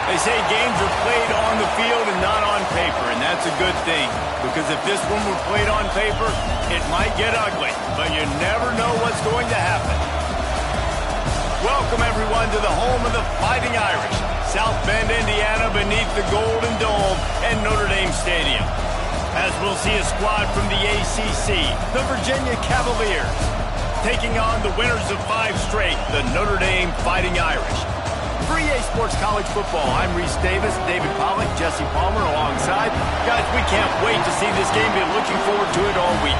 They say games are played on the field and not on paper, and that's a good thing. Because if this one were played on paper, it might get ugly. But you never know what's going to happen. Welcome, everyone, to the home of the Fighting Irish. South Bend, Indiana, beneath the Golden Dome and Notre Dame Stadium. As we'll see a squad from the ACC, the Virginia Cavaliers, taking on the winners of 5 straight, the Notre Dame Fighting Irish. For EA Sports College Football, I'm Reese Davis, David Pollack, Jesse Palmer alongside. Guys, we can't wait to see this game. Been looking forward to it all week.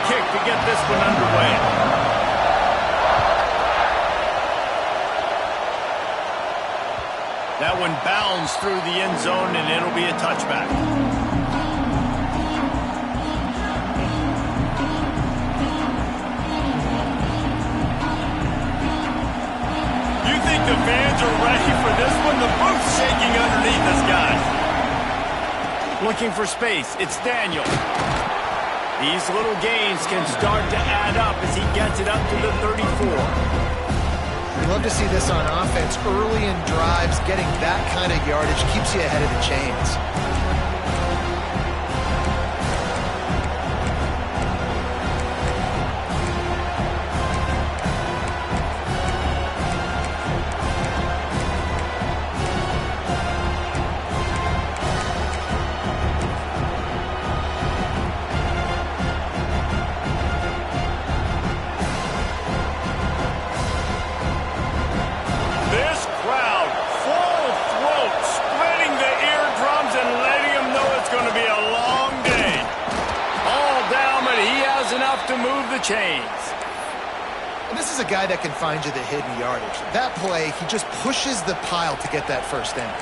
Kick to get this one underway. That one bounds through the end zone, and it'll be a touchback. You think the fans are ready for this one? The boot's shaking underneath us, guys. Looking for space. It's Daniel. These little gains can start to add up as he gets it up to the 34. We love to see this on offense. Early in drives, getting that kind of yardage keeps you ahead of the chains. To move the chains. And this is a guy that can find you the hidden yardage. That play, he just pushes the pile to get that first down.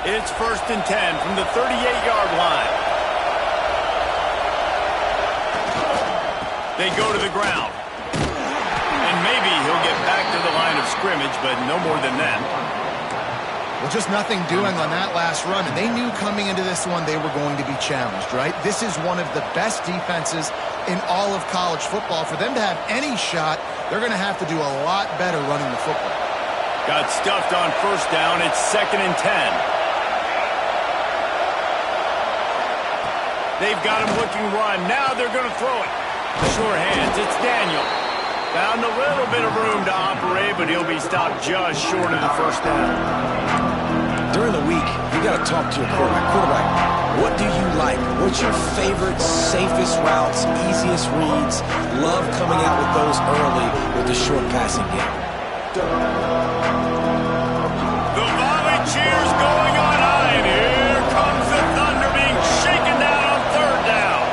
It's 1st and 10 from the 38-yard line. They go to the ground. And maybe he'll get back to the line of scrimmage, but no more than that. Well, just nothing doing on that last run, and they knew coming into this one they were going to be challenged, right? This is one of the best defenses in all of college football. For them to have any shot, they're going to have to do a lot better running the football. Got stuffed on 1st down. It's 2nd and 10. They've got him looking run. Now they're going to throw it. Sure hands. It's Daniel. Found a little bit of room to operate, but he'll be stopped just short of the 1st down. During the week, you got to talk to your quarterback. Quarterback, what do you like? What's your favorite, safest routes, easiest reads? Love coming out with those early with the short passing game. The volley cheers going on high, and here comes the Thunder being shaken down on 3rd down.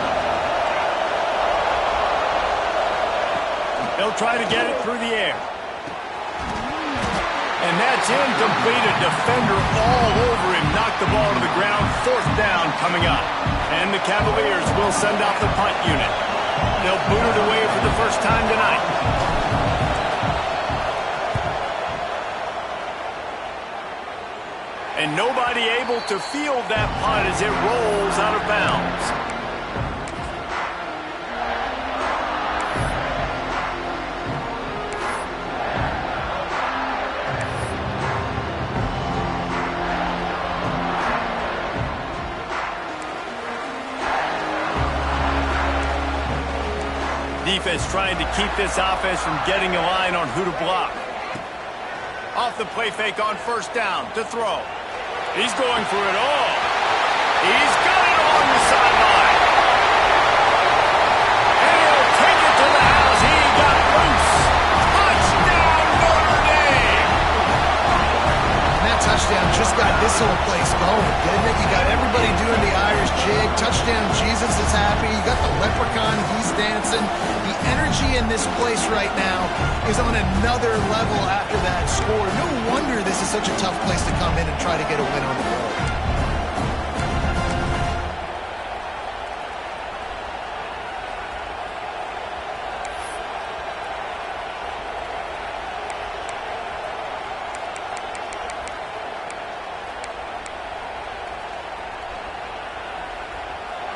They'll try to get it through the air. And that's incomplete. A defender all over him. Knocked the ball to the ground. 4th down coming up. And the Cavaliers will send out the punt unit. They'll boot it away for the first time tonight. And nobody able to field that punt as it rolls out of bounds. Defense trying to keep this offense from getting a line on who to block. Off the play fake on 1st down to throw. He's going for it all. He's got it on the sideline. And he'll take it to the house. He got whistle place going, didn't it? You got everybody doing the Irish jig. Touchdown Jesus is happy. You got the leprechaun, he's dancing. The energy in this place right now is on another level after that score. No wonder this is such a tough place to come in and try to get a win on the road.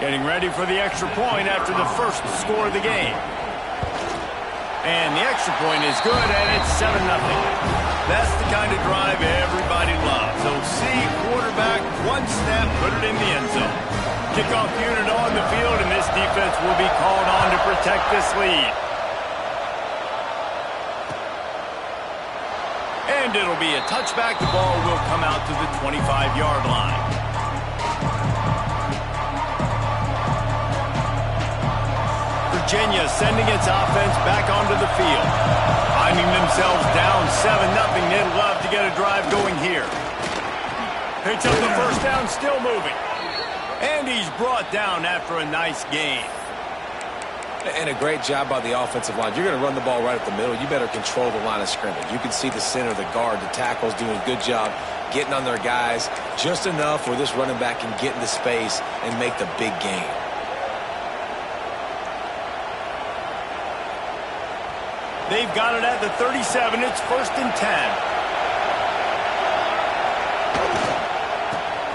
Getting ready for the extra point after the first score of the game. And the extra point is good, and it's 7-0. That's the kind of drive everybody loves. So see quarterback, one snap, put it in the end zone. Kickoff unit on the field, and this defense will be called on to protect this lead. And it'll be a touchback. The ball will come out to the 25-yard line. Virginia sending its offense back onto the field. Finding themselves down 7-0. They'd love to get a drive going here. Picks up the first down, still moving. And he's brought down after a nice gain. And a great job by the offensive line. You're going to run the ball right up the middle. You better control the line of scrimmage. You can see the center, the guard, the tackles doing a good job getting on their guys just enough where this running back can get into space and make the big gain. They've got it at the 37. It's 1st and 10.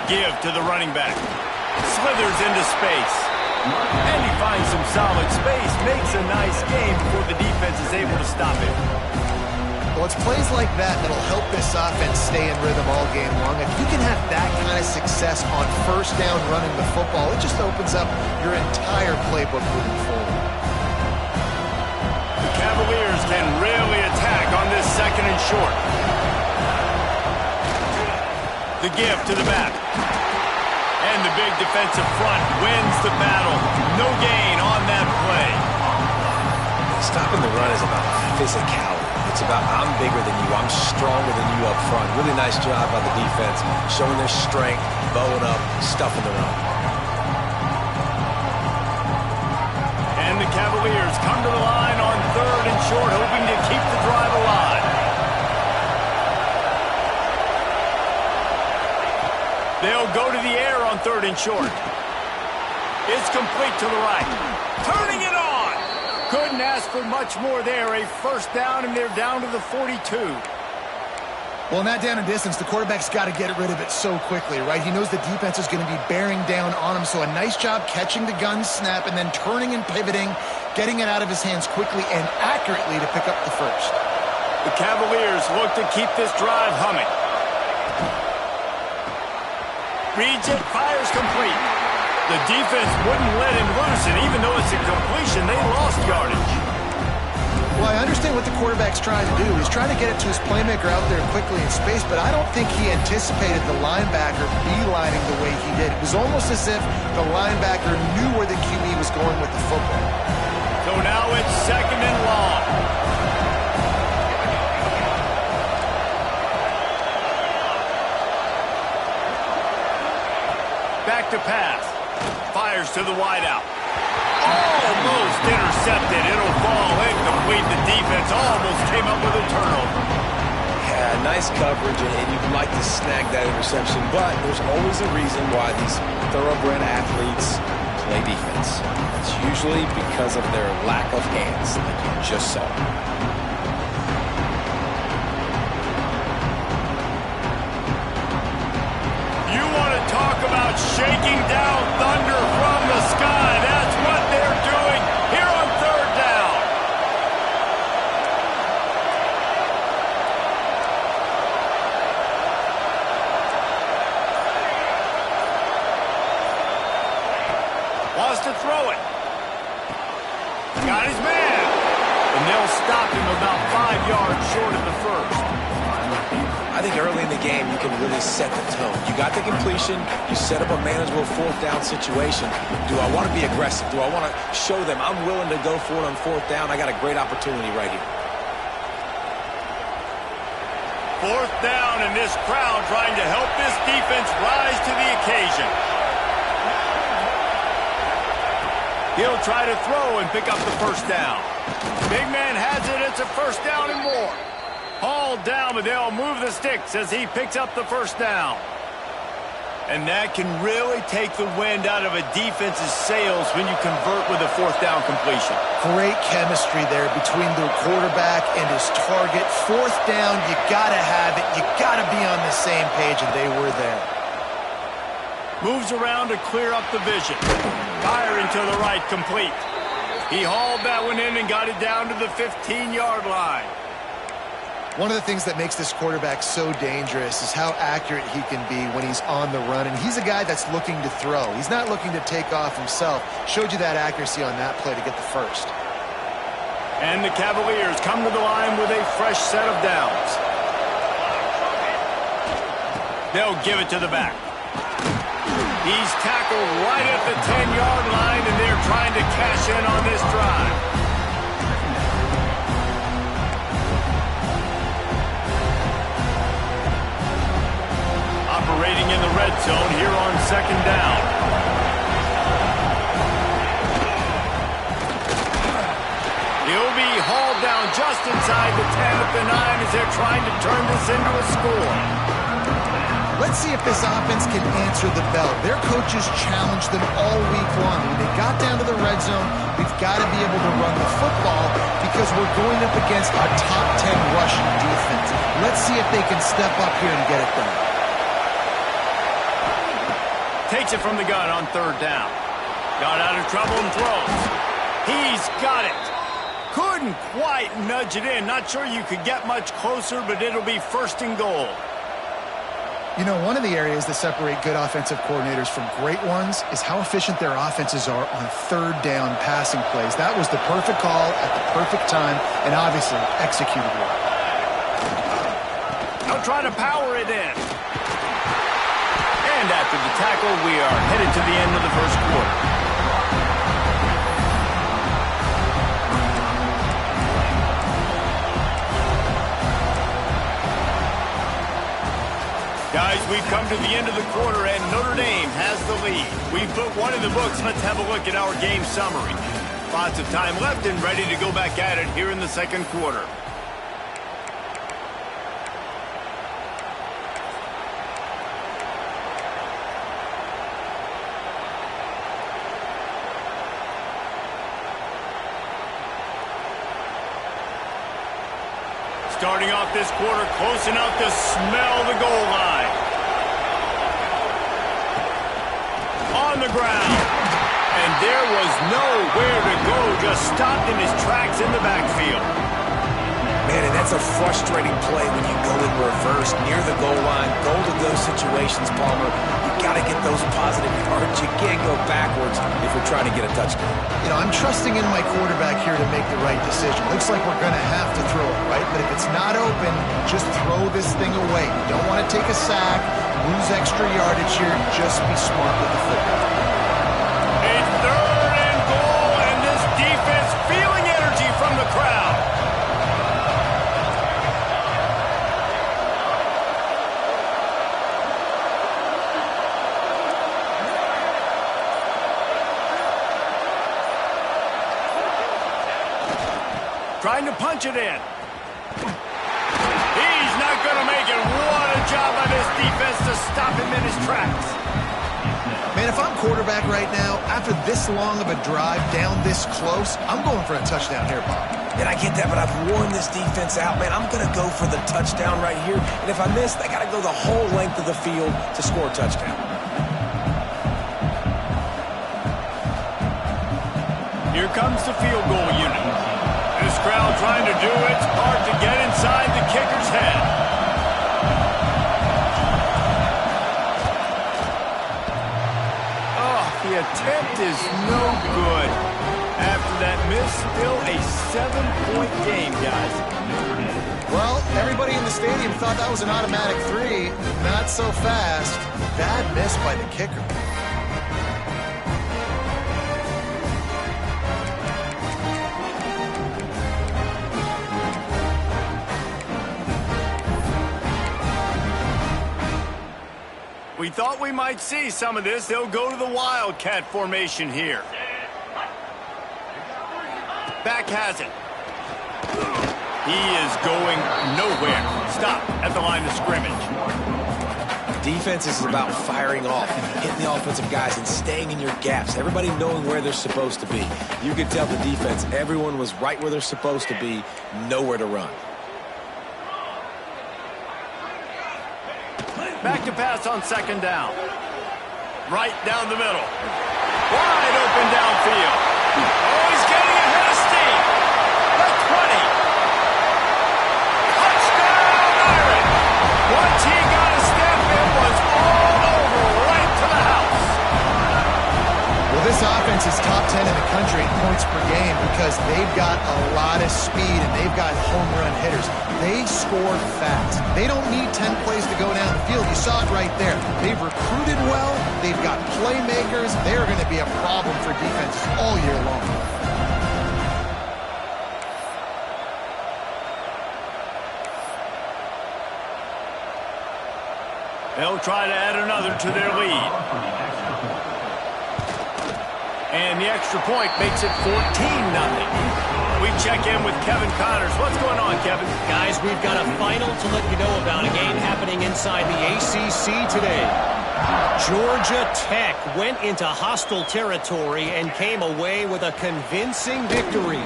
Give to the running back. Slithers into space. And he finds some solid space. Makes a nice game before the defense is able to stop it. Well, it's plays like that that'll help this offense stay in rhythm all game long. If you can have that kind of success on first down running the football, it just opens up your entire playbook moving forward. Cavaliers can really attack on this 2nd and short. The give to the back. And the big defensive front wins the battle. No gain on that play. Stopping the run is about physicality. It's about I'm bigger than you, I'm stronger than you up front. Really nice job by the defense, showing their strength, bowing up, stuffing the run. And the Cavaliers come to the line on 3rd and short, hoping to keep the drive alive. They'll go to the air on 3rd and short. It's complete to the right. Turning it on. Couldn't ask for much more there. A first down, and they're down to the 42. Well, in that down and distance, the quarterback's got to get rid of it so quickly, right? He knows the defense is going to be bearing down on him, so a nice job catching the gun snap and then turning and pivoting, getting it out of his hands quickly and accurately to pick up the first. The Cavaliers look to keep this drive humming. Reads it, fires complete. The defense wouldn't let him loose, and even though it's a completion, they lost yardage. Well, I understand what the quarterback's trying to do. He's trying to get it to his playmaker out there quickly in space, but I don't think he anticipated the linebacker beelining the way he did. It was almost as if the linebacker knew where the QB was going with the football. So now it's 2nd and long. Back to pass. Fires to the wideout. Almost intercepted. It'll fall incomplete. The defense almost came up with a turnover. Yeah, nice coverage, and you'd like to snag that interception, but there's always a reason why these thoroughbred athletes play defense. It's usually because of their lack of hands, like you just saw. You want to talk about shaking down thunder from the sky. That's what they're doing here on 3rd down. Wants to throw it. Got his man. And they'll stop him about 5 yards short of the first. I think early in the game, you can really set the tone. You got the completion. You set up a manageable 4th down situation. Do I want to be aggressive? Do I want to show them I'm willing to go for it on 4th down? I got a great opportunity right here. Fourth down, and this crowd trying to help this defense rise to the occasion. He'll try to throw and pick up the first down. Big man has it. It's a first down and more. Hauled down, but they'll move the sticks as he picks up the first down. And that can really take the wind out of a defense's sails when you convert with a fourth down completion. Great chemistry there between the quarterback and his target. Fourth down, you got to have it. You got to be on the same page, and they were there. Moves around to clear up the vision. Firing to the right, complete. He hauled that one in and got it down to the 15-yard line. One of the things that makes this quarterback so dangerous is how accurate he can be when he's on the run. And he's a guy that's looking to throw. He's not looking to take off himself. Showed you that accuracy on that play to get the first. And the Cavaliers come to the line with a fresh set of downs. They'll give it to the back. He's tackled right at the 10-yard line, and they're trying to cash in on this drive. Operating in the red zone here on second down. He'll be hauled down just inside the 10 at the 9 as they're trying to turn this into a score. Let's see if this offense can answer the bell. Their coaches challenged them all week long. When they got down to the red zone, we've got to be able to run the football because we're going up against a top 10 rushing defense. Let's see if they can step up here and get it done. Takes it from the gun on third down. Got out of trouble and throws. He's got it. Couldn't quite nudge it in. Not sure you could get much closer, but it'll be first and goal. You know, one of the areas that separate good offensive coordinators from great ones is how efficient their offenses are on third down passing plays. That was the perfect call at the perfect time and obviously executed well. They'll try to power it in. And after the tackle, we are headed to the end of the first quarter. Guys, we've come to the end of the quarter, and Notre Dame has the lead. We've put one in the books. Let's have a look at our game summary. Lots of time left and ready to go back at it here in the second quarter. Starting off this quarter close enough to smell the goal line. On the ground. And there was nowhere to go, just stopped in his tracks in the backfield. Man, and that's a frustrating play when you go in reverse near the goal line. Goal to go situations, Palmer. You got to get those positive yards. You can't go backwards if you're trying to get a touchdown. You know, I'm trusting in my quarterback here to make the right decision. Looks like we're going to have to throw it, right? But if it's not open, just throw this thing away. You don't want to take a sack, lose extra yardage here. Just be smart with the football. A third and goal, and this defense feeling energy from the crowd. Trying to punch it in. He's not going to make it. What a job by this defense to stop him in his tracks. Man, if I'm quarterback right now, after this long of a drive down this close, I'm going for a touchdown here, Bob. And I get that, but I've worn this defense out, man. I'm going to go for the touchdown right here. And if I miss, I got to go the whole length of the field to score a touchdown. Here comes the field goal unit. This crowd trying to do its part to get inside the kicker's head. Oh, the attempt is no good. After that miss, still a 7-point game, guys. Well, everybody in the stadium thought that was an automatic 3. Not so fast. Bad miss by the kicker. we thought we might see some of this. They'll go to the Wildcat formation here. Back has it. He is going nowhere. Stop at the line of scrimmage. Defense is about firing off, hitting the offensive guys, and staying in your gaps. Everybody knowing where they're supposed to be. You could tell the defense, everyone was right where they're supposed to be, nowhere to run. Back to pass on second down. Right down the middle. Wide open downfield. Oh, he's getting ahead of steam. The 20. Touchdown, Irish. Once he got a step, it was all over, right to the house. Well, this offense is top 10 in the country in points per game because they've got a lot of speed and they've got home run hitters. They score fast. They don't need 10 plays to go down the field. You saw it right there. They've recruited well. They've got playmakers. They're going to be a problem for defenses all year long. They'll try to add another to their lead. And the extra point makes it 14-0. We check in with Kevin Connors. What's going on, Kevin? Guys, we've got a final to let you know about, a game happening inside the ACC today. Georgia Tech went into hostile territory and came away with a convincing victory.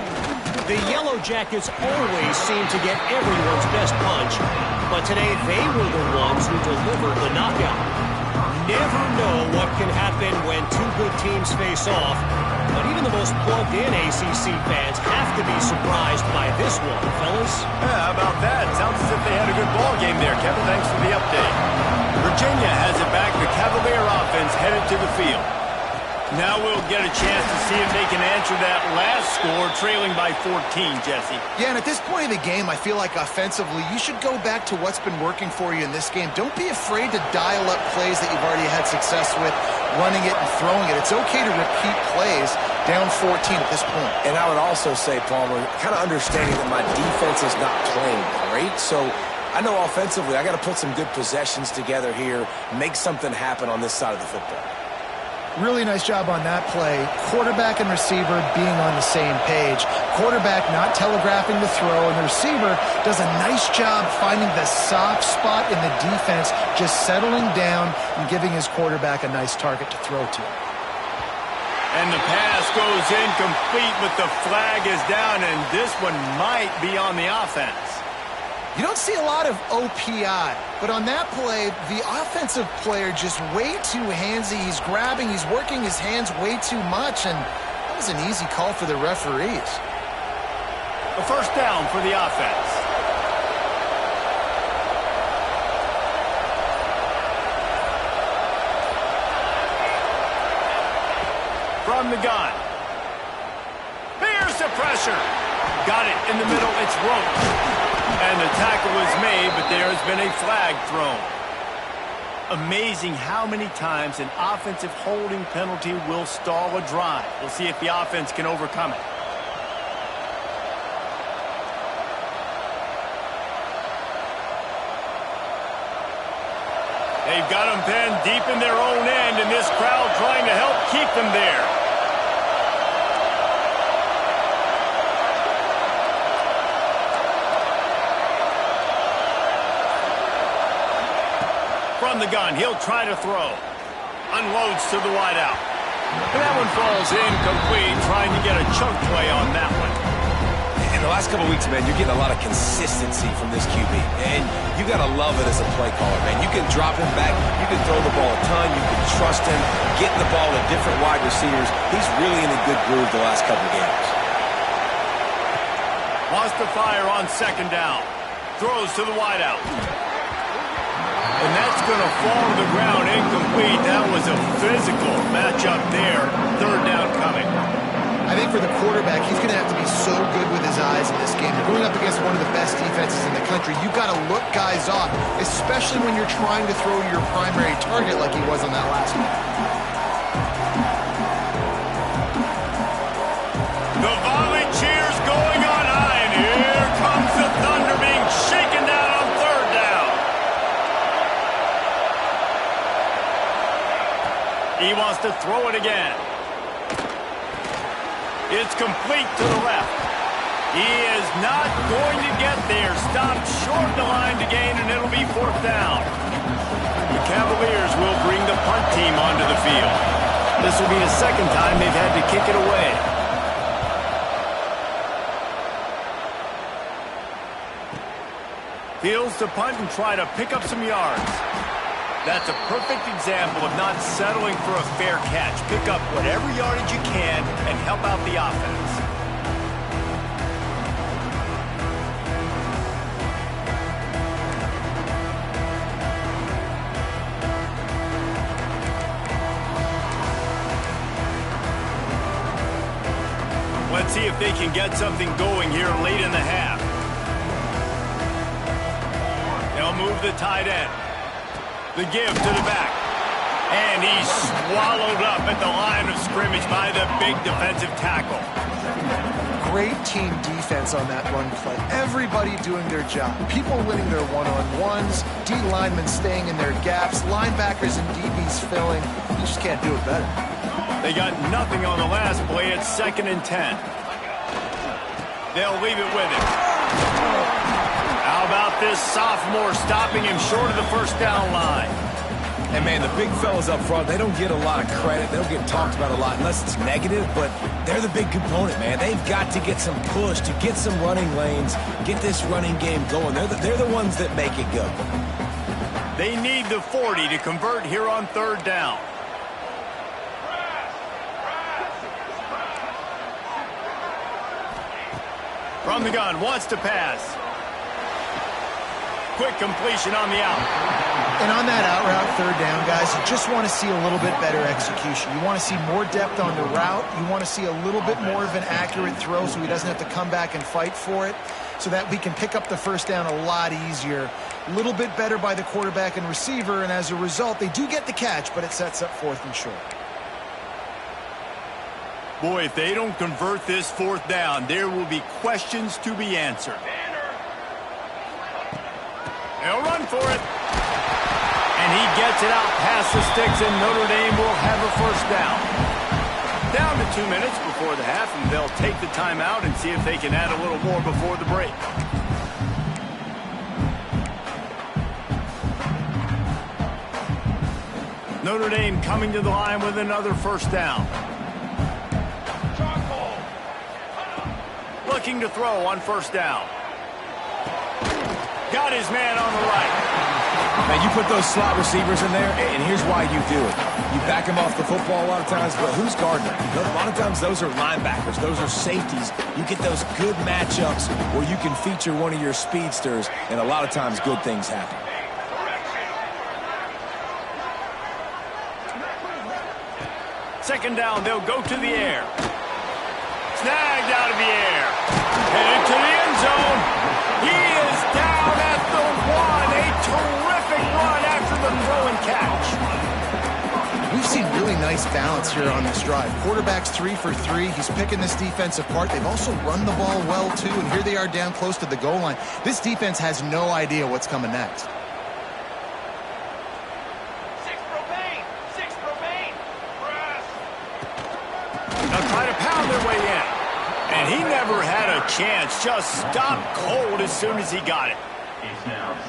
The Yellow Jackets always seem to get everyone's best punch, but today they were the ones who delivered the knockout. Never know what can happen when two good teams face off, but even the most plugged-in ACC fans have to be surprised by this one, fellas. Yeah, how about that? Sounds as if they had a good ball game there, Kevin. Thanks for the update. Virginia has it back. The Cavalier offense headed to the field. Now we'll get a chance to see if they can answer that last score, trailing by 14, Jesse. Yeah, and at this point in the game, I feel like offensively, you should go back to what's been working for you in this game. Don't be afraid to dial up plays that you've already had success with, running it and throwing it. It's okay to repeat plays down 14 at this point. And I would also say, Palmer, kind of understanding that my defense is not playing great, so I know offensively I got to put some good possessions together here, make something happen on this side of the football. Really nice job on that play. Quarterback and receiver being on the same page. Quarterback not telegraphing the throw, and the receiver does a nice job finding the soft spot in the defense, just settling down and giving his quarterback a nice target to throw to. And the pass goes incomplete, but the flag is down, and this one might be on the offense. You don't see a lot of OPI, but on that play, the offensive player just way too handsy. He's grabbing, he's working his hands way too much, and that was an easy call for the referees. A first down for the offense. From the gun. Here's the pressure. Got it in the middle, it's Roach. And the tackle was made, but there has been a flag thrown. Amazing how many times an offensive holding penalty will stall a drive. We'll see if the offense can overcome it. They've got them pinned deep in their own end, and this crowd trying to help keep them there. From the gun, he'll try to throw. Unloads to the wideout. And that one falls incomplete, trying to get a chunk play on that one. In the last couple of weeks, man, you're getting a lot of consistency from this QB. And you got to love it as a play caller, man. You can drop him back. You can throw the ball a ton. You can trust him. Getting the ball to different wide receivers. He's really in a good groove the last couple of games. Wants to fire on second down. Throws to the wideout. And that's going to fall to the ground incomplete. That was a physical matchup there. Third down coming. I think for the quarterback, he's going to have to be so good with his eyes in this game. You're going up against one of the best defenses in the country. You've got to look guys off, especially when you're trying to throw to your primary target like he was on that last one. The volley cheers going on high, and here comes the Thunder being shaken down on third down. to throw it again. It's complete to the left. He is not going to get there. Stopped short the line to gain, and it'll be 4th down. The Cavaliers will bring the punt team onto the field. This will be the 2nd time they've had to kick it away. Fields to punt and try to pick up some yards. That's a perfect example of not settling for a fair catch. Pick up whatever yardage you can and help out the offense. Let's see if they can get something going here late in the half. They'll move the tight end. The give to the back. And he's swallowed up at the line of scrimmage by the big defensive tackle. Great team defense on that run play. Everybody doing their job. People winning their one-on-ones. D linemen staying in their gaps. Linebackers and DBs filling. You just can't do it better. They got nothing on the last play. It's 2nd and 10. They'll leave it with him. How about this sophomore stopping him short of the 1st down line? And, man, the big fellas up front, they don't get a lot of credit. They don't get talked about a lot unless it's negative, but they're the big component, man. They've got to get some push, to get some running lanes, get this running game going. They're the ones that make it go. They need the 40 to convert here on 3rd down. From the gun, wants to pass. Quick completion on the out. And on that out route, 3rd down, guys, you just want to see a little bit better execution. You want to see more depth on the route. You want to see a little bit more of an accurate throw so he doesn't have to come back and fight for it, so that we can pick up the 1st down a lot easier. A little bit better by the quarterback and receiver, and as a result, they do get the catch, but it sets up 4th and short. Boy, if they don't convert this 4th down, there will be questions to be answered. They'll run for it. And he gets it out past the sticks, and Notre Dame will have a 1st down. Down to 2 minutes before the half, and they'll take the timeout and see if they can add a little more before the break. Notre Dame coming to the line with another 1st down. Looking to throw on 1st down. Got his man on the right. Now, you put those slot receivers in there, and here's why you do it. You back them off the football a lot of times, but who's guarding them? A lot of times those are linebackers. Those are safeties. You get those good matchups where you can feature one of your speedsters, and a lot of times good things happen. Second down, they'll go to the air. Snagged out of the air. Headed to the end zone. He is down at the 1. A terrific run after the throw and catch. We've seen really nice balance here on this drive. Quarterback's 3 for 3. He's picking this defense apart. They've also run the ball well, too, and here they are down close to the goal line. This defense has no idea what's coming next. They'll try to pound their way in. And he never had a chance. Just stopped cold as soon as he got it.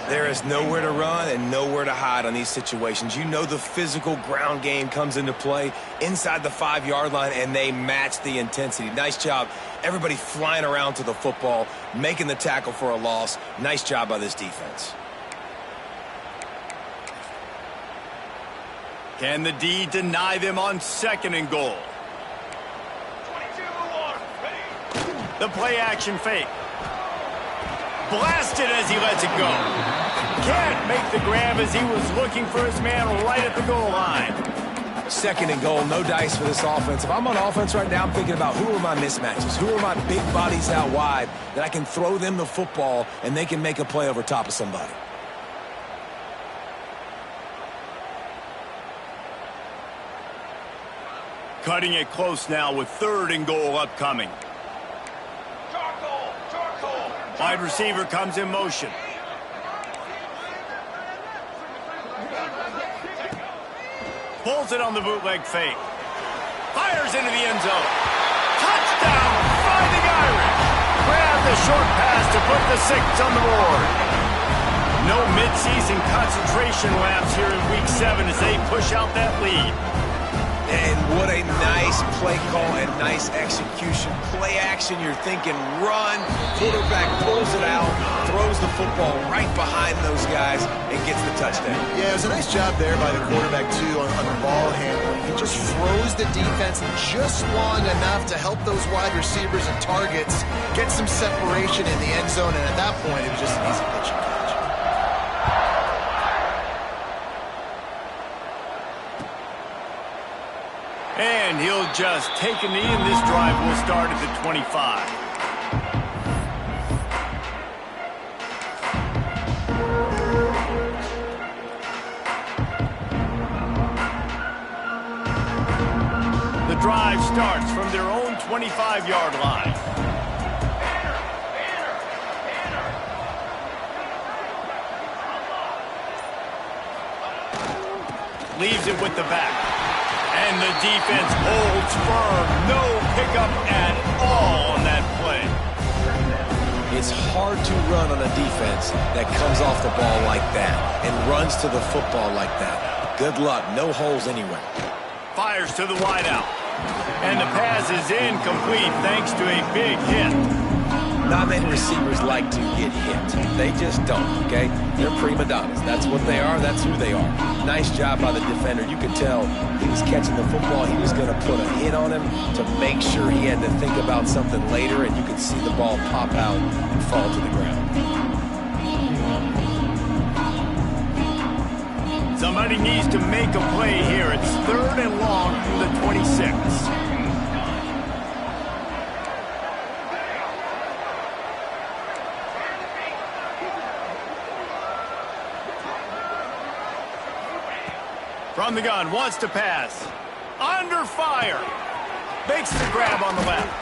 There is nowhere to run and nowhere to hide on these situations. You know the physical ground game comes into play inside the 5-yard line, and they match the intensity. Nice job. Everybody flying around to the football, making the tackle for a loss. Nice job by this defense. Can the D deny them on 2nd and goal? The play action fake. Blasted as he lets it go. Can't make the grab as he was looking for his man right at the goal line. 2nd and goal, no dice for this offense. If I'm on offense right now, I'm thinking about who are my mismatches? Who are my big bodies out wide that I can throw them the football and they can make a play over top of somebody? Cutting it close now with 3rd and goal upcoming. Wide receiver comes in motion. Pulls it on the bootleg fake. Fires into the end zone. Touchdown, Fighting Irish. Grab the short pass to put the 6 on the board. No midseason concentration lapse here in Week 7 as they push out that lead. And what a nice play call and nice execution. Play action, you're thinking run. Quarterback pulls it out, throws the football right behind those guys, and gets the touchdown. Yeah, it was a nice job there by the quarterback, too, on the ball handling. He just froze the defense just long enough to help those wide receivers and targets get some separation in the end zone, and at that point, it was just an easy pitch and catch. And he'll just take a knee, and this drive will start at the 25. The drive starts from their own 25-yard line. Leaves it with the back. And the defense holds firm. No pickup at all on that play. It's hard to run on a defense that comes off the ball like that and runs to the football like that. Good luck. No holes anywhere. Fires to the wideout. And the pass is incomplete thanks to a big hit. Not many receivers like to get hit. They just don't, okay? They're prima donnas. That's what they are. That's who they are. Nice job by the defender. You could tell he was catching the football. He was going to put a hit on him to make sure he had to think about something later, and you could see the ball pop out and fall to the ground. Somebody needs to make a play here. It's 3rd and long from the 26. From the gun, wants to pass. Under fire. Makes the grab on the left.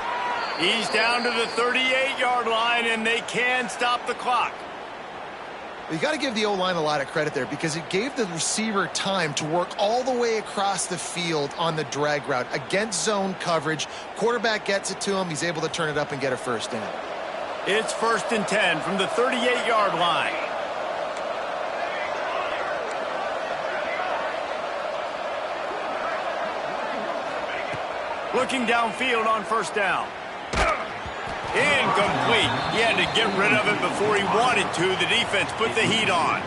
He's down to the 38-yard line, and they can stop the clock. You got to give the O-line a lot of credit there because it gave the receiver time to work all the way across the field on the drag route against zone coverage. Quarterback gets it to him. He's able to turn it up and get a first down. It's 1st and 10 from the 38-yard line. Looking downfield on 1st down. Incomplete. He had to get rid of it before he wanted to. The defense put the heat on.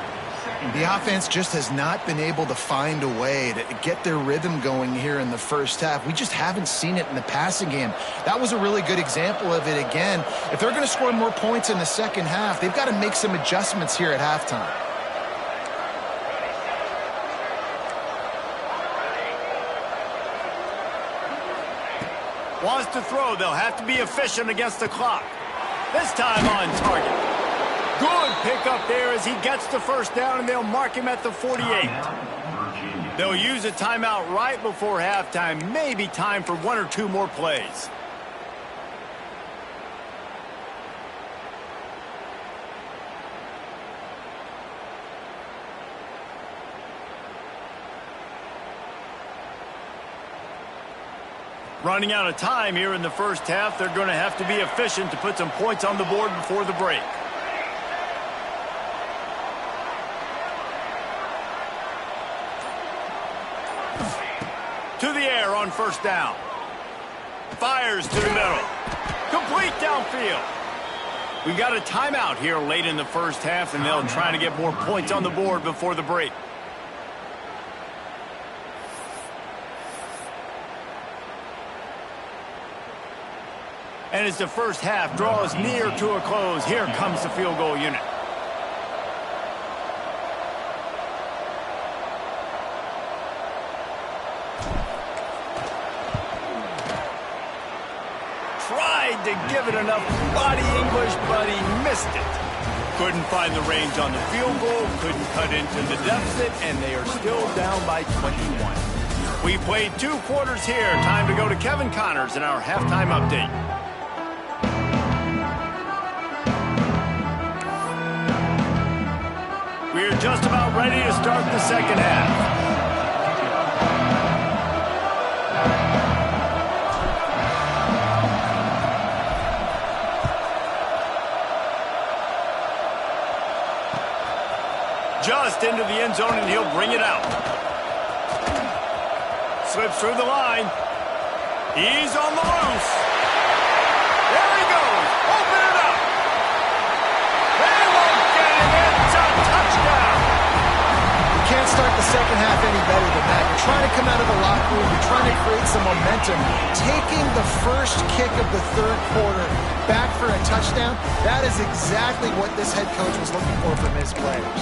The offense just has not been able to find a way to get their rhythm going here in the first half. We just haven't seen it in the passing game. That was a really good example of it again. If they're going to score more points in the second half, they've got to make some adjustments here at halftime. Wants to throw. They'll have to be efficient against the clock. This time on target. Good pickup there as he gets the first down, and they'll mark him at the 48. They'll use a timeout right before halftime. Maybe time for 1 or 2 more plays. Running out of time here in the first half. They're going to have to be efficient to put some points on the board before the break. To the air on 1st down. Fires to the middle. Complete downfield. We got a timeout here late in the first half, and they'll try to get more points on the board before the break. And as the first half draws near to a close, here comes the field goal unit. Tried to give it enough body English, but he missed it. Couldn't find the range on the field goal, couldn't cut into the deficit, and they are still down by 21. We played 2 quarters here. Time to go to Kevin Connors in our halftime update. We're just about ready to start the second half. Just into the end zone, and he'll bring it out. Slips through the line. He's on the loose. There he goes. Open it up. They won't get him. It's a touchdown. You can't start the second half any better than that. You're trying to come out of the locker room. You're trying to create some momentum. Taking the first kick of the third quarter back for a touchdown, that is exactly what this head coach was looking for from his players.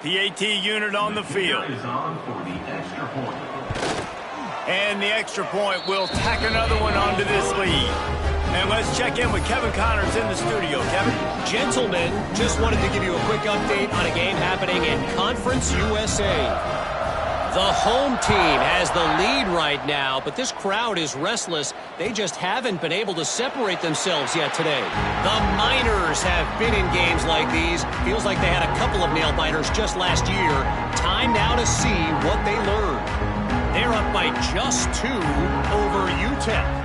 PAT unit on the field. And the extra point will tack another one onto this lead. And let's check in with Kevin Connors in the studio. Kevin? Gentlemen, just wanted to give you a quick update on a game happening in Conference USA. The home team has the lead right now, but this crowd is restless. They just haven't been able to separate themselves yet today. The Miners have been in games like these. Feels like they had a couple of nail-biters just last year. Time now to see what they learned. They're up by just 2 over UTEP.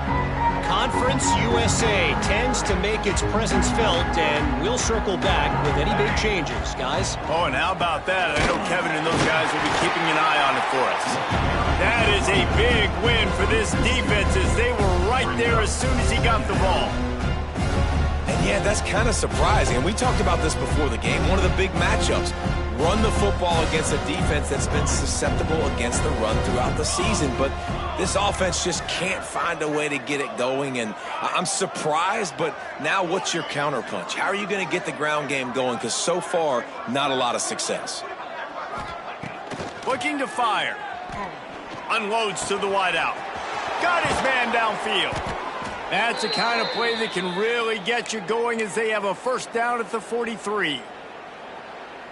Conference USA tends to make its presence felt, and we'll circle back with any big changes, guys. Oh, and how about that? I know Kevin and those guys will be keeping an eye on it for us. That is a big win for this defense, as they were right there as soon as he got the ball. And yeah, that's kind of surprising. And we talked about this before the game. One of the big matchups. Run the football against a defense that's been susceptible against the run throughout the season. But this offense just can't find a way to get it going. And I'm surprised, but now what's your counterpunch? How are you going to get the ground game going? Because so far, not a lot of success. Looking to fire. Unloads to the wideout. Got his man downfield. That's the kind of play that can really get you going, as they have a first down at the 43.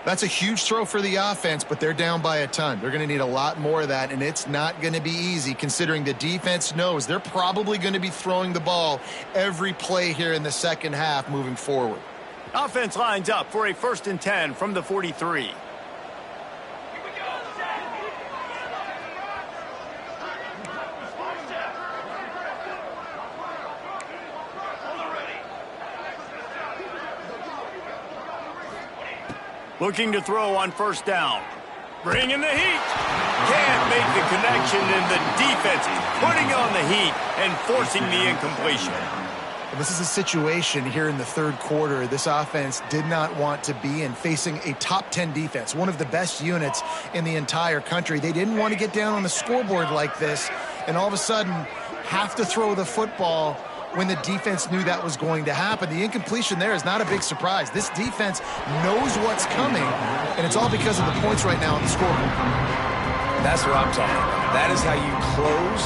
That's a huge throw for the offense, but they're down by a ton. They're going to need a lot more of that, and it's not going to be easy considering the defense knows they're probably going to be throwing the ball every play here in the second half moving forward. Offense lines up for a 1st and 10 from the 43. Looking to throw on 1st down. Bringing the heat. Can't make the connection, and the defense putting on the heat and forcing the incompletion. This is a situation here in the third quarter this offense did not want to be in, facing a top 10 defense, one of the best units in the entire country. They didn't want to get down on the scoreboard like this and all of a sudden have to throw the football when the defense knew that was going to happen. The incompletion there is not a big surprise. This defense knows what's coming, and it's all because of the points right now on the scoreboard. That's what I'm talking about. That is how you close,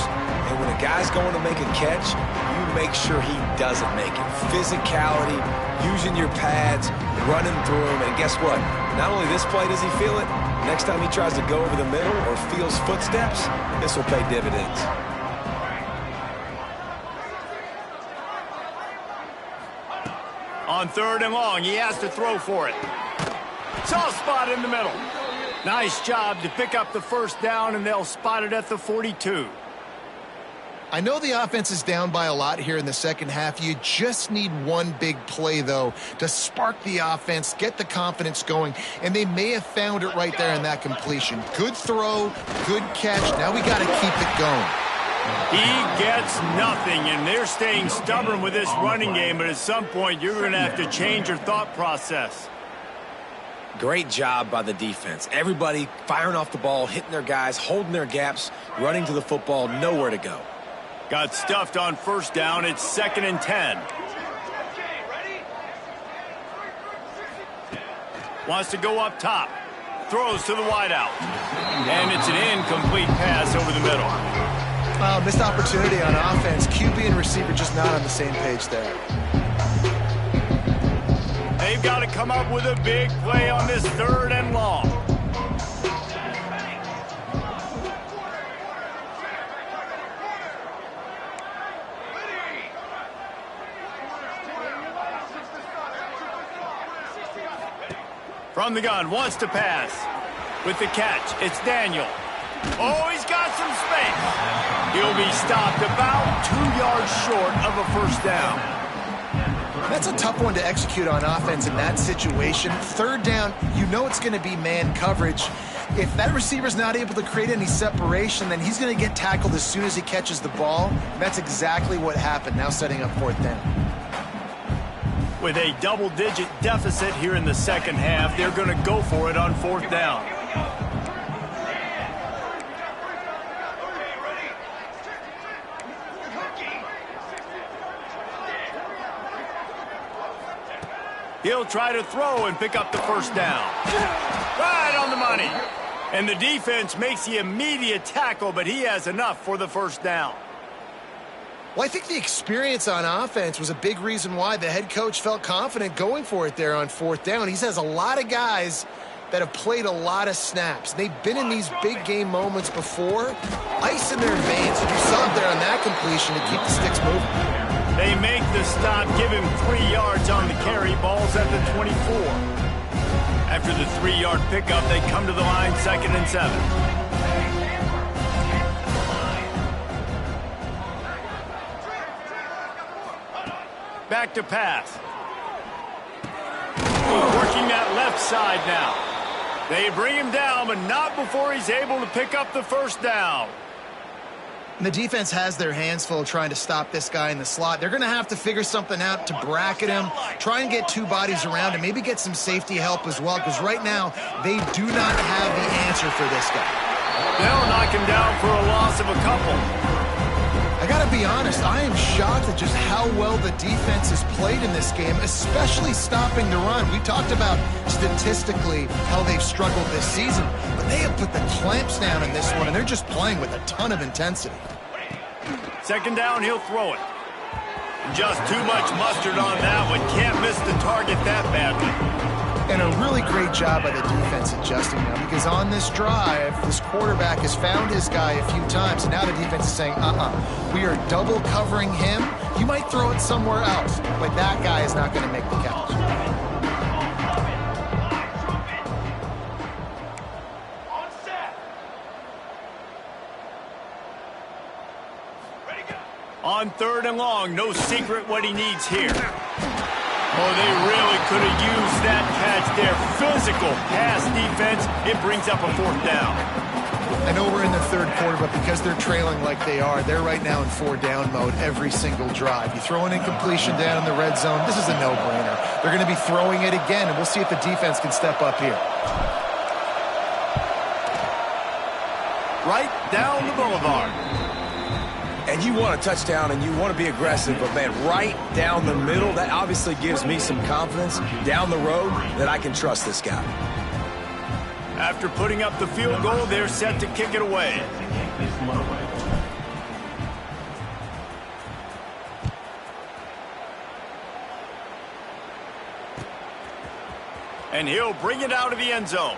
and when a guy's going to make a catch, you make sure he doesn't make it. Physicality, using your pads, running through him, and guess what? Not only this play does he feel it, next time he tries to go over the middle or feels footsteps, this will pay dividends. On 3rd and long, he has to throw for it. Soft spot in the middle. Nice job to pick up the 1st down, and they'll spot it at the 42. I know the offense is down by a lot here in the second half. You just need one big play, though, to spark the offense, get the confidence going, and they may have found it right there in that completion. Good throw, good catch. Now we got to keep it going. He gets nothing, and they're staying stubborn with this running game, but at some point you're going to have to change your thought process. Great job by the defense. Everybody firing off the ball, hitting their guys, holding their gaps, running to the football, nowhere to go. Got stuffed on 1st down. It's 2nd and 10. Wants to go up top. Throws to the wideout. And it's an incomplete pass over the middle. Missed opportunity on offense. QB and receiver just not on the same page there. They've got to come up with a big play on this 3rd and long. From the gun, wants to pass. With the catch, it's Daniel. Oh, he's got some space. He'll be stopped about 2 yards short of a first down. That's a tough one to execute on offense in that situation. Third down, you know it's going to be man coverage. If that receiver's not able to create any separation, then he's going to get tackled as soon as he catches the ball. That's exactly what happened, now setting up fourth down. With a double-digit deficit here in the second half, they're going to go for it on fourth down. He'll try to throw and pick up the first down. Right on the money. And the defense makes the immediate tackle, but he has enough for the first down. Well, I think the experience on offense was a big reason why the head coach felt confident going for it there on fourth down. He has a lot of guys that have played a lot of snaps. They've been in these big game moments before. Ice in their veins. You saw it there on that completion to keep the sticks moving. They make the stop, give him 3 yards on the carry. Ball's at the 24. After the 3-yard pickup, they come to the line, 2nd and 7. Back to pass. Working that left side now. They bring him down, but not before he's able to pick up the first down. And the defense has their hands full trying to stop this guy in the slot. They're going to have to figure something out to bracket him, try and get 2 bodies around him, maybe get some safety help as well, because right now they do not have the answer for this guy. They'll knock him down for a loss of a couple. I got to be honest, I am shocked at just how well the defense has played in this game, especially stopping the run. We talked about statistically how they've struggled this season, but they have put the clamps down in this one, and they're just playing with a ton of intensity. 2nd down, he'll throw it. Just too much mustard on that one. Can't miss the target that badly. And a really great job by the defense adjusting now, because on this drive, this quarterback has found his guy a few times, and now the defense is saying, we are double covering him. You might throw it somewhere else, but that guy is not going to make the catch. On 3rd and long, no secret what he needs here. Oh, they really could have used that catch there. Physical pass defense. It brings up a 4th down. I know we're in the 3rd quarter, but because they're trailing like they are, they're right now in 4-down mode every single drive. You throw an incompletion down in the red zone, this is a no-brainer. They're going to be throwing it again, and we'll see if the defense can step up here. Right down the boulevard. And you want a touchdown and you want to be aggressive, but man, right down the middle, that obviously gives me some confidence down the road that I can trust this guy. After putting up the field goal, they're set to kick it away. And he'll bring it out of the end zone.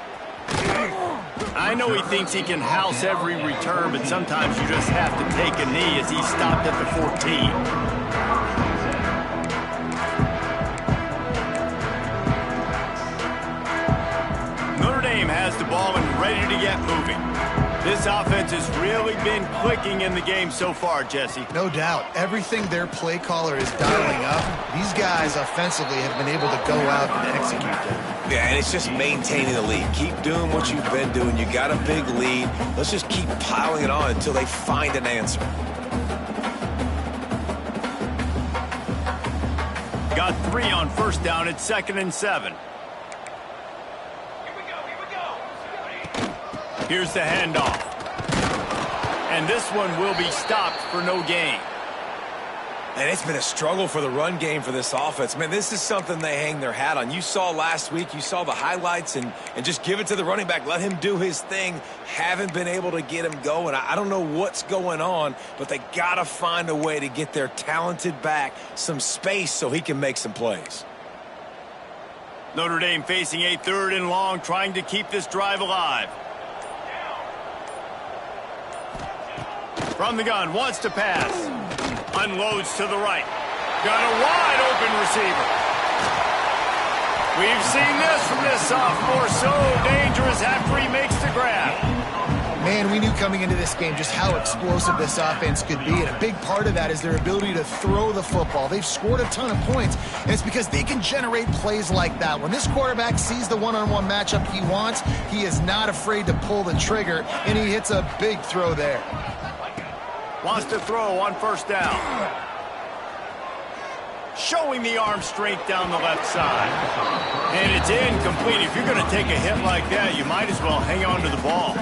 I know he thinks he can house every return, but sometimes you just have to take a knee as he stopped at the 14. Notre Dame has the ball and ready to get moving. This offense has really been clicking in the game so far, Jesse. No doubt. Everything their play caller is dialing up, these guys offensively have been able to go out and execute them. Yeah, and it's just maintaining the lead. Keep doing what you've been doing. You got a big lead. Let's just keep piling it on until they find an answer. Got 3 on 1st down. It's 2nd and 7. Here's the handoff. And this one will be stopped for no gain. And it's been a struggle for the run game for this offense. Man, this is something they hang their hat on. You saw last week, you saw the highlights, and just give it to the running back. Let him do his thing. Haven't been able to get him going. I don't know what's going on, but they got to find a way to get their talented back some space so he can make some plays. Notre Dame facing a 3rd and long, trying to keep this drive alive. From the gun, wants to pass. Unloads to the right. Got a wide open receiver. We've seen this from this sophomore, so dangerous after he makes the grab. Man, we knew coming into this game just how explosive this offense could be, and a big part of that is their ability to throw the football. They've scored a ton of points, and it's because they can generate plays like that. When this quarterback sees the one-on-one matchup he wants, he is not afraid to pull the trigger, and he hits a big throw there. Wants to throw on first down. Showing the arm strength down the left side. And it's incomplete. If you're going to take a hit like that, you might as well hang on to the ball.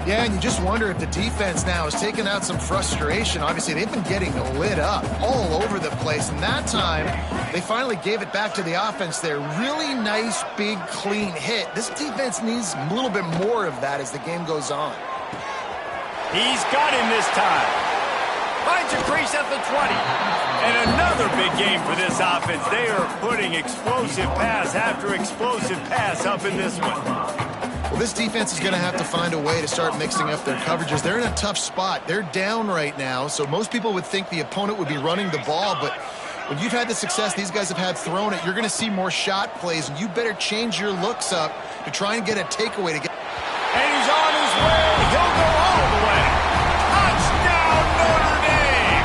Yeah, and you just wonder if the defense now is taking out some frustration. Obviously, they've been getting lit up all over the place, and that time, they finally gave it back to the offense there. Really nice, big, clean hit. This defense needs a little bit more of that as the game goes on. He's got him this time. Finds a crease at the 20. And another big game for this offense. They are putting explosive pass after explosive pass up in this one. Well, this defense is going to have to find a way to start mixing up their coverages. They're in a tough spot. They're down right now, so most people would think the opponent would be running the ball, but when you've had the success these guys have had throwing it, you're going to see more shot plays, and you better change your looks up to try and get a takeaway to get. And he's on his way. He'll go all the way. Touchdown, Notre Dame!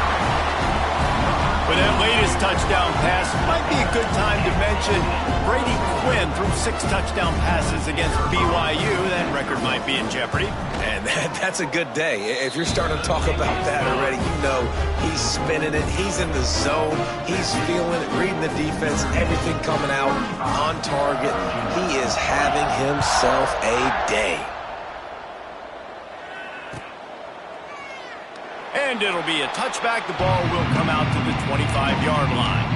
For that latest touchdown pass, might be a good time to mention Brady Quinn threw 6 touchdown passes against BYU. That record might be in jeopardy. And that's a good day. If you're starting to talk about that already, you know he's spinning it. He's in the zone. He's feeling it, reading the defense, everything coming out on target. He is having himself a day. And it'll be a touchback. The ball will come out to the 25-yard line.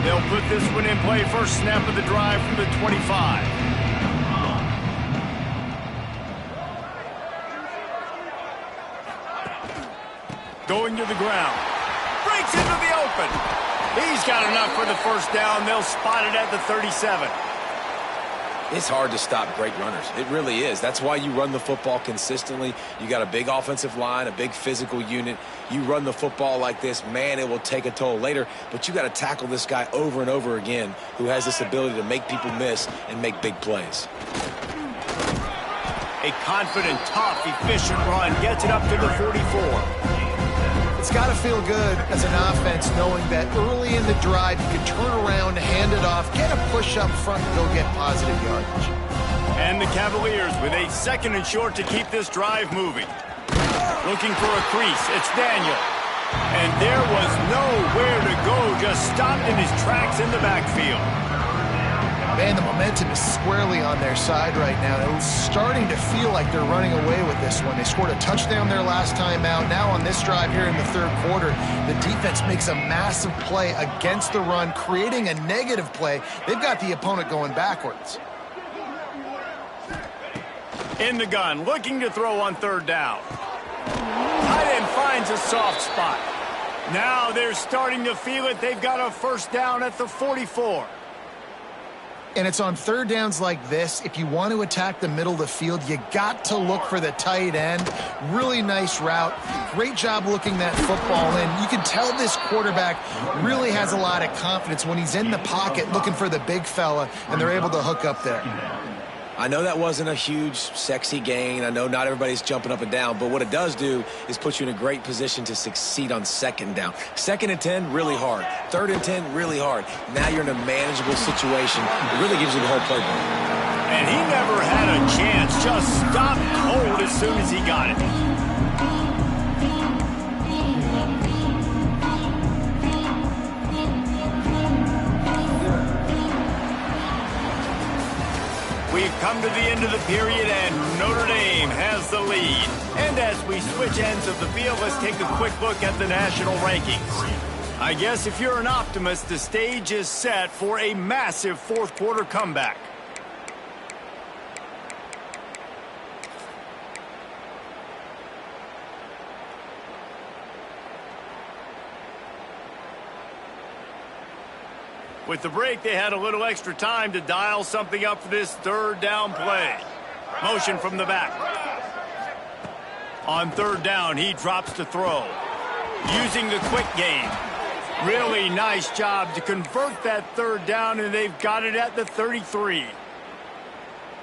They'll put this one in play. First snap of the drive from the 25. Going to the ground. Breaks into the open. He's got enough for the first down. They'll spot it at the 37. It's hard to stop great runners. It really is. That's why you run the football consistently. You got a big offensive line, a big physical unit. You run the football like this, man, it will take a toll later. But you got to tackle this guy over and over again who has this ability to make people miss and make big plays. A confident, tough, efficient run gets it up to the 44. It's got to feel good as an offense knowing that early in the drive you can turn around, hand it off, get a push up front, and go get positive yardage. And the Cavaliers with a 2nd and short to keep this drive moving. Looking for a crease. It's Daniel. And there was nowhere to go. Just stopped in his tracks in the backfield. Man, the momentum is squarely on their side right now. It's starting to feel like they're running away with this one. They scored a touchdown their last time out. Now on this drive here in the 3rd quarter, the defense makes a massive play against the run, creating a negative play. They've got the opponent going backwards. In the gun, looking to throw on 3rd down. Tight end finds a soft spot. Now they're starting to feel it. They've got a first down at the 44. And it's on 3rd downs like this. If you want to attack the middle of the field, you got to look for the tight end. Really nice route. Great job looking that football in. You can tell this quarterback really has a lot of confidence when he's in the pocket looking for the big fella, and they're able to hook up there. I know that wasn't a huge, sexy gain. I know not everybody's jumping up and down, but what it does do is put you in a great position to succeed on 2nd down. 2nd and 10, really hard. 3rd and 10, really hard. Now you're in a manageable situation. It really gives you the whole playbook. And he never had a chance. Just stopped cold as soon as he got it. We've come to the end of the period, and Notre Dame has the lead. And as we switch ends of the field, let's take a quick look at the national rankings. I guess if you're an optimist, the stage is set for a massive 4th quarter comeback. With the break, they had a little extra time to dial something up for this 3rd down play. Motion from the back. On third down, he drops to throw. Using the quick game. Really nice job to convert that third down, and they've got it at the 33.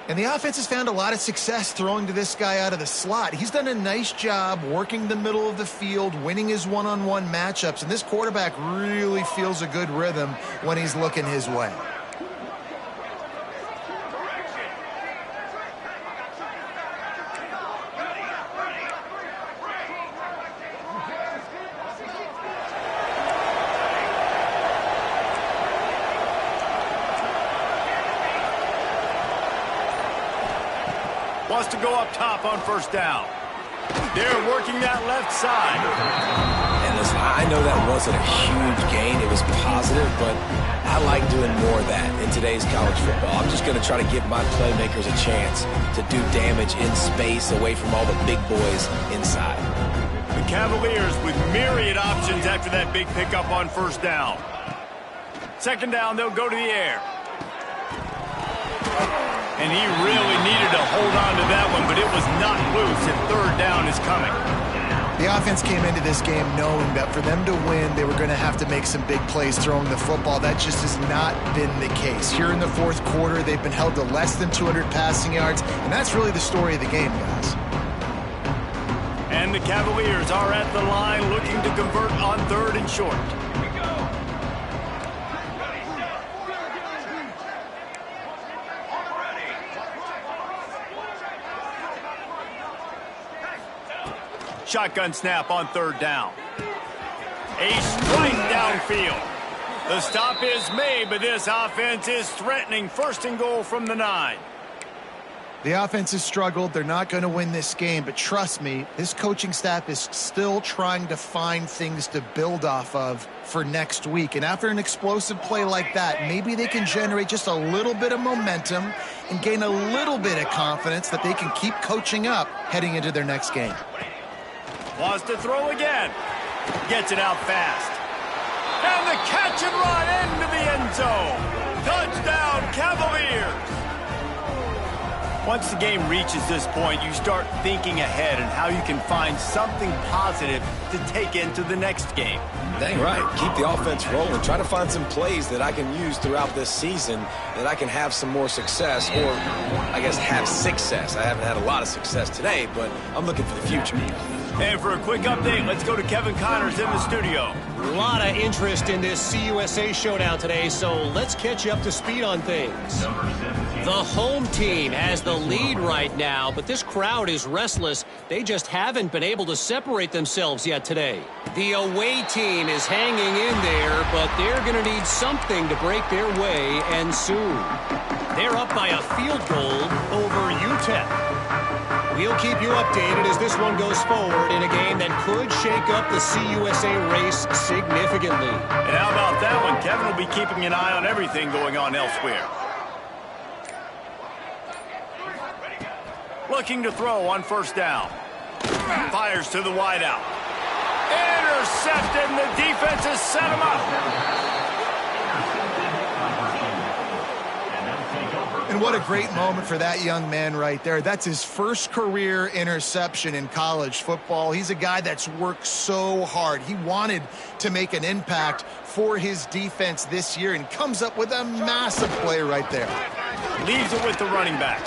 And the offense has found a lot of success throwing to this guy out of the slot. He's done a nice job working the middle of the field, winning his one-on-one matchups, and this quarterback really feels a good rhythm when he's looking his way. Wants to go up top on first down. They're working that left side. And listen, I know that wasn't a huge gain. It was positive, but I like doing more of that in today's college football. I'm just going to try to give my playmakers a chance to do damage in space away from all the big boys inside. The Cavaliers with myriad options after that big pickup on first down. Second down, they'll go to the air. And he really needed to hold on to that one, but it was not loose, and third down is coming. The offense came into this game knowing that for them to win, they were going to have to make some big plays throwing the football. That just has not been the case. Here in the fourth quarter, they've been held to less than 200 passing yards, and that's really the story of the game, guys. And the Cavaliers are at the line looking to convert on third and short. Shotgun snap on third down. A strike downfield. The stop is made, but this offense is threatening first and goal from the 9. The offense has struggled. They're not going to win this game, but trust me, this coaching staff is still trying to find things to build off of for next week. And after an explosive play like that, maybe they can generate just a little bit of momentum and gain a little bit of confidence that they can keep coaching up heading into their next game. Wants to throw again. Gets it out fast. And the catch and run into the end zone. Touchdown, Cavaliers. Once the game reaches this point, you start thinking ahead and how you can find something positive to take into the next game. Dang right. Keep the offense rolling. Try to find some plays that I can use throughout this season that I can have some more success, or I guess have success. I haven't had a lot of success today, but I'm looking for the future. And for a quick update, let's go to Kevin Connors in the studio. A lot of interest in this CUSA showdown today, so let's catch you up to speed on things. The home team has the lead right now, but this crowd is restless. They just haven't been able to separate themselves yet today. The away team is hanging in there, but they're going to need something to break their way, and soon. They're up by a field goal over UTEP. We'll keep you updated as this one goes forward in a game that could shake up the CUSA race significantly. And how about that one? Kevin will be keeping an eye on everything going on elsewhere. Looking to throw on first down. Fires to the wideout. Intercepted, and the defense has set him up. And what a great moment for that young man right there. That's his first career interception in college football. He's a guy that's worked so hard. He wanted to make an impact for his defense this year and comes up with a massive play right there. Leaves it with the running back.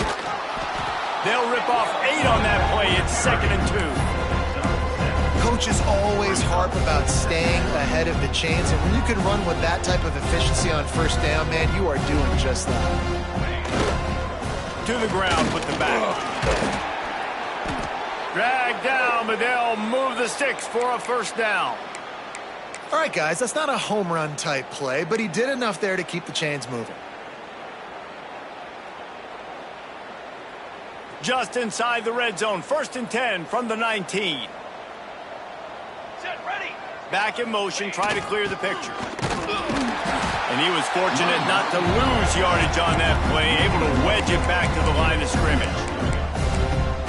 They'll rip off 8 on that play. It's 2nd and 2. Coaches always harp about staying ahead of the chains, and when you can run with that type of efficiency on first down, man, you are doing just that. To the ground with the back. Dragged down, but they'll move the sticks for a first down. All right, guys, that's not a home run type play, but he did enough there to keep the chains moving. Just inside the red zone, 1st and 10 from the 19. Back in motion, try to clear the picture. And he was fortunate not to lose yardage on that play, able to wedge it back to the line of scrimmage.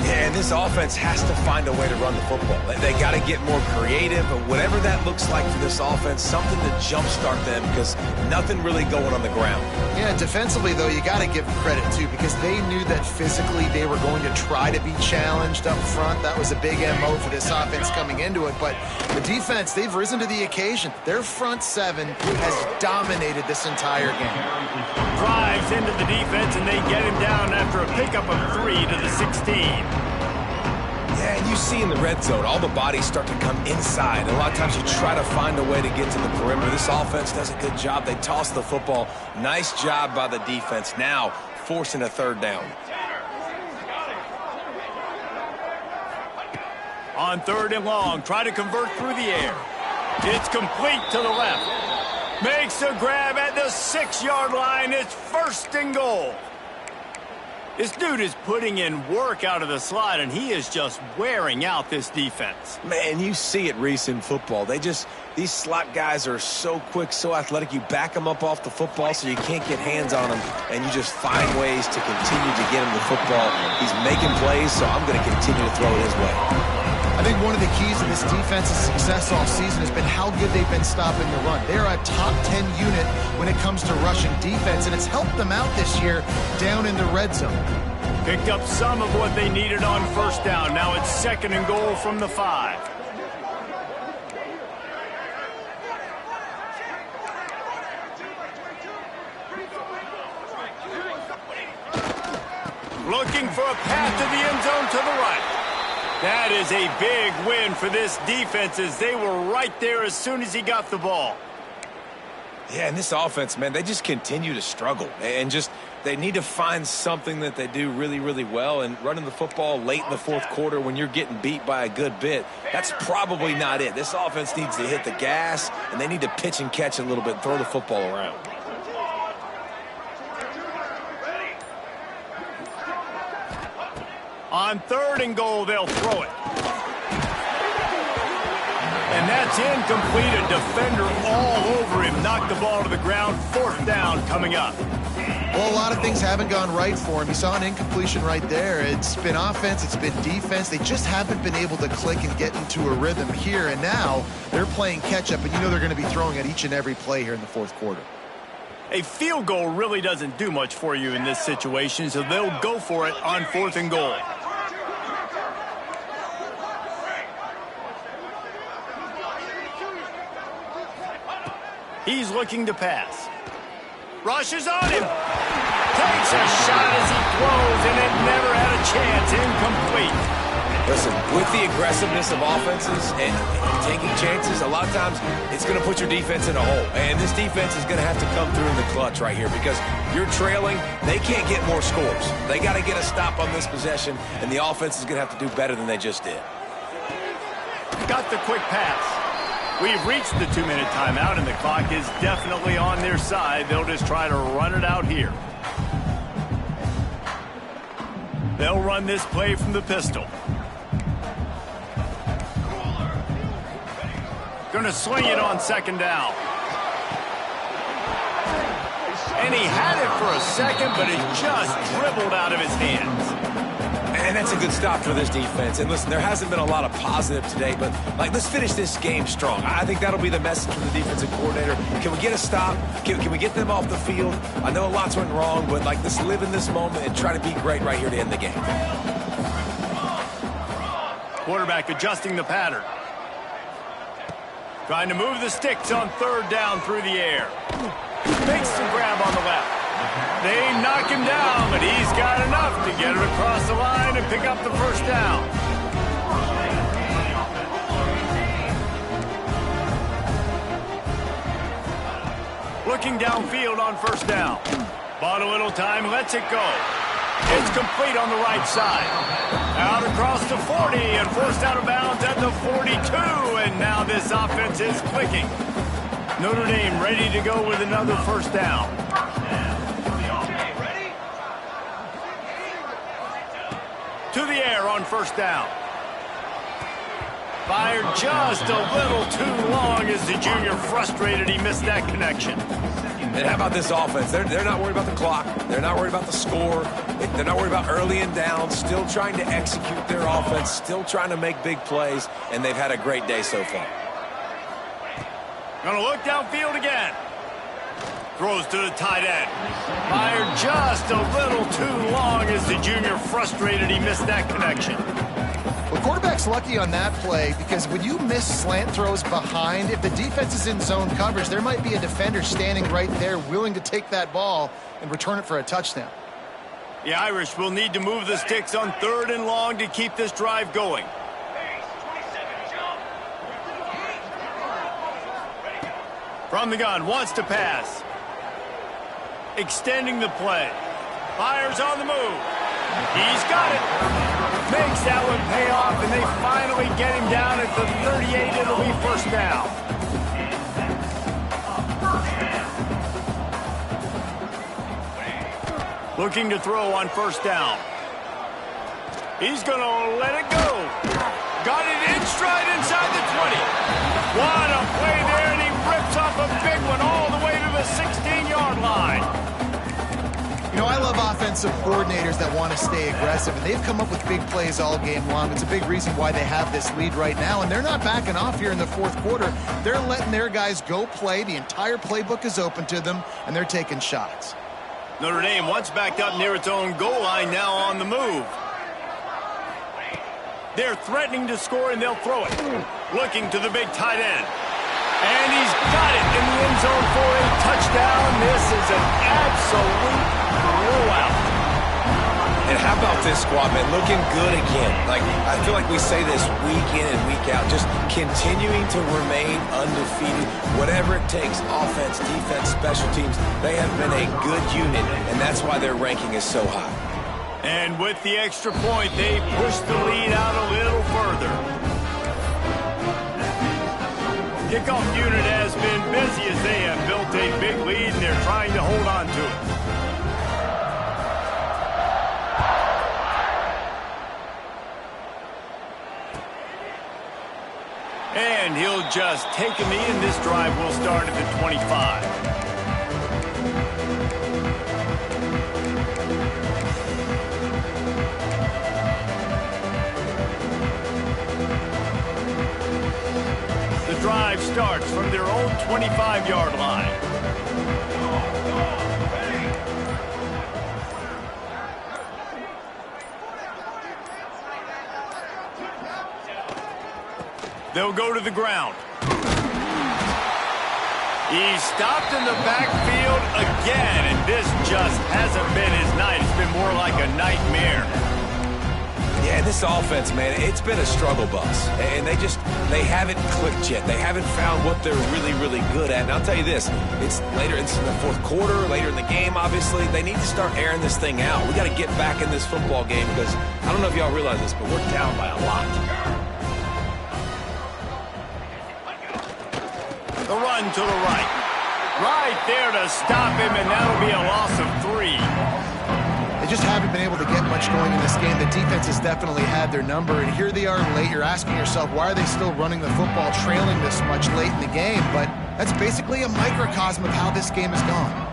Yeah, and this offense has to find a way to run the football. They got to get more creative, but whatever that looks like for this offense, something to jumpstart them because nothing really going on the ground. Yeah, defensively, though, you got to give them credit, too, because they knew that physically they were going to try to be challenged up front. That was a big MO for this offense coming into it, but the defense, they've risen to the occasion. Their front seven has dominated this entire game. Drives into the defense, and they get him down after a pickup of 3 to the 16. Yeah, and you see in the red zone, all the bodies start to come inside. And a lot of times you try to find a way to get to the perimeter. This offense does a good job. They toss the football. Nice job by the defense. Now forcing a third down. On 3rd and long, try to convert through the air. It's complete to the left. Makes a grab at the 6-yard line. It's 1st and goal. This dude is putting in work out of the slot, and he is just wearing out this defense. Man, you see it, Reese, in football. These slot guys are so quick, so athletic. You back them up off the football so you can't get hands on them, and you just find ways to continue to get him the football. He's making plays, so I'm going to continue to throw it his way. I think one of the keys to this defense's success all season has been how good they've been stopping the run. They're a top 10 unit when it comes to rushing defense, and it's helped them out this year down in the red zone. Picked up some of what they needed on 1st down. Now it's 2nd and goal from the 5. Looking for a path to the end zone to the right. That is a big win for this defense as they were right there as soon as he got the ball. Yeah, and this offense, man, they just continue to struggle. And just they need to find something that they do really, really well. And running the football late in the 4th quarter when you're getting beat by a good bit, that's probably not it. This offense needs to hit the gas, and they need to pitch and catch a little bit and throw the football around. On 3rd and goal, they'll throw it. And that's incomplete. A defender all over him. Knocked the ball to the ground. 4th down coming up. Well, a lot of things haven't gone right for him. You saw an incompletion right there. It's been offense, it's been defense. They just haven't been able to click and get into a rhythm here. And now they're playing catch-up, and you know they're going to be throwing at each and every play here in the 4th quarter. A field goal really doesn't do much for you in this situation, so they'll go for it on 4th and goal. He's looking to pass. Rushes on him. Takes a shot as he throws, and it never had a chance. Incomplete. Listen, with the aggressiveness of offenses and taking chances, a lot of times it's going to put your defense in a hole. And this defense is going to have to come through in the clutch right here because you're trailing. They can't get more scores. They got to get a stop on this possession, and the offense is going to have to do better than they just did. Got the quick pass. We've reached the 2-minute timeout, and the clock is definitely on their side. They'll just try to run it out here. They'll run this play from the pistol. Going to swing it on 2nd down. And he had it for a second, but it just dribbled out of his hands. And that's a good stop for this defense. And listen, there hasn't been a lot of positive today, but let's finish this game strong. I think that'll be the message from the defensive coordinator. Can we get a stop? Can we get them off the field? I know lots went wrong, but let's live in this moment and try to be great right here to end the game. Quarterback adjusting the pattern. Trying to move the sticks on 3rd down through the air. Makes the grab on the left. They knock him down, but he's got enough to get it across the line and pick up the 1st down. Looking downfield on 1st down. Bought a little time, lets it go. It's complete on the right side. Out across the 40 and forced out of bounds at the 42. And now this offense is clicking. Notre Dame ready to go with another 1st down. To the air on 1st down. Fired just a little too long as the junior frustrated he missed that connection. And how about this offense? They're not worried about the clock. They're not worried about the score. They're not worried about early and down, still trying to execute their offense, still trying to make big plays, and they've had a great day so far. Gonna look downfield again. Throws to the tight end. Fired just a little too long as the junior frustrated he missed that connection. Well, quarterback's lucky on that play because when you miss slant throws behind, if the defense is in zone coverage, there might be a defender standing right there willing to take that ball and return it for a touchdown. The Irish will need to move the sticks on 3rd and long to keep this drive going. From the gun, wants to pass. Extending the play. Fires on the move. He's got it. Makes that one pay off, and they finally get him down at the 38. It'll be first down. Looking to throw on first down. He's going to let it go. Got it in stride inside the 20. What a play there, and he rips off a big one all the way to the 16-yard line. You know, I love offensive coordinators that want to stay aggressive, and they've come up with big plays all game long. It's a big reason why they have this lead right now, and they're not backing off here in the 4th quarter. They're letting their guys go play. The entire playbook is open to them, and they're taking shots. Notre Dame once backed up near its own goal line, now on the move. They're threatening to score, and they'll throw it. Looking to the big tight end. And he's got it in the end zone for a touchdown. This is an absolute blowout. And how about this squad, man? Looking good again. Like, I feel like we say this week in and week out, just continuing to remain undefeated. Whatever it takes, offense, defense, special teams, they have been a good unit, and that's why their ranking is so high. And with the extra point, they push the lead out a little further. Kickoff unit has been busy as they have built a big lead, and they're trying to hold on to it. And he'll just take a knee, and this drive will start at the 25. The drive starts from their own 25-yard line. They'll go to the ground. He's stopped in the backfield again, and this just hasn't been his night. It's been more like a nightmare. Yeah, this offense, man, it's been a struggle bus. And they haven't clicked yet. They haven't found what they're really, really good at. And I'll tell you this, it's later in the 4th quarter, later in the game, obviously. They need to start airing this thing out. We got to get back in this football game because I don't know if y'all realize this, but we're down by a lot. The run to the right. Right there to stop him, and that'll be a loss of 3. They just haven't been able to get much going in this game. The defense has definitely had their number, and here they are late. You're asking yourself, why are they still running the football, trailing this much late in the game? But that's basically a microcosm of how this game has gone.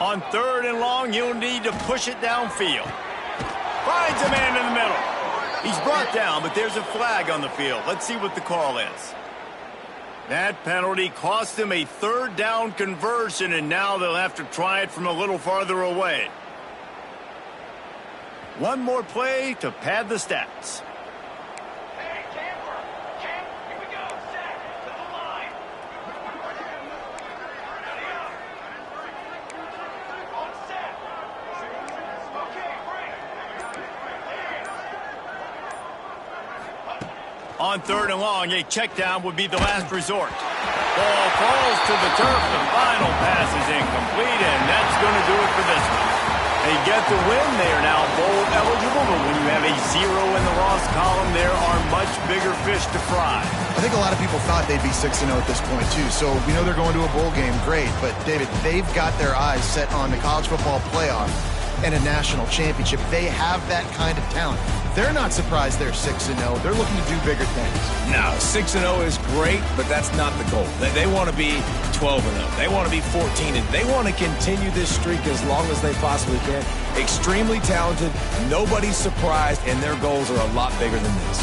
On 3rd and long, you'll need to push it downfield. Finds a man in the middle. He's brought down, but there's a flag on the field. Let's see what the call is. That penalty cost them a 3rd down conversion, and now they'll have to try it from a little farther away. One more play to pad the stats. On 3rd and long, a check down would be the last resort. Ball falls to the turf. The final pass is incomplete, and that's going to do it for this one. They get the win. They are now bowl eligible, but when you have a 0 in the loss column, there are much bigger fish to fry. I think a lot of people thought they'd be 6-0 at this point, too. So we know they're going to a bowl game. Great. But, David, they've got their eyes set on the college football playoff and a national championship. They have that kind of talent. they're not surprised they're 6-0. They're looking to do bigger things. No, 6-0 is great, but that's not the goal. They want to be 12-0. They want to be 14-0. They want to continue this streak as long as they possibly can. Extremely talented. Nobody's surprised, and their goals are a lot bigger than this.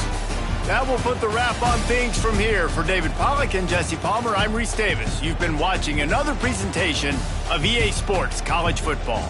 That will put the wrap on things from here. For David Pollack and Jesse Palmer, I'm Reese Davis. You've been watching another presentation of EA Sports College Football.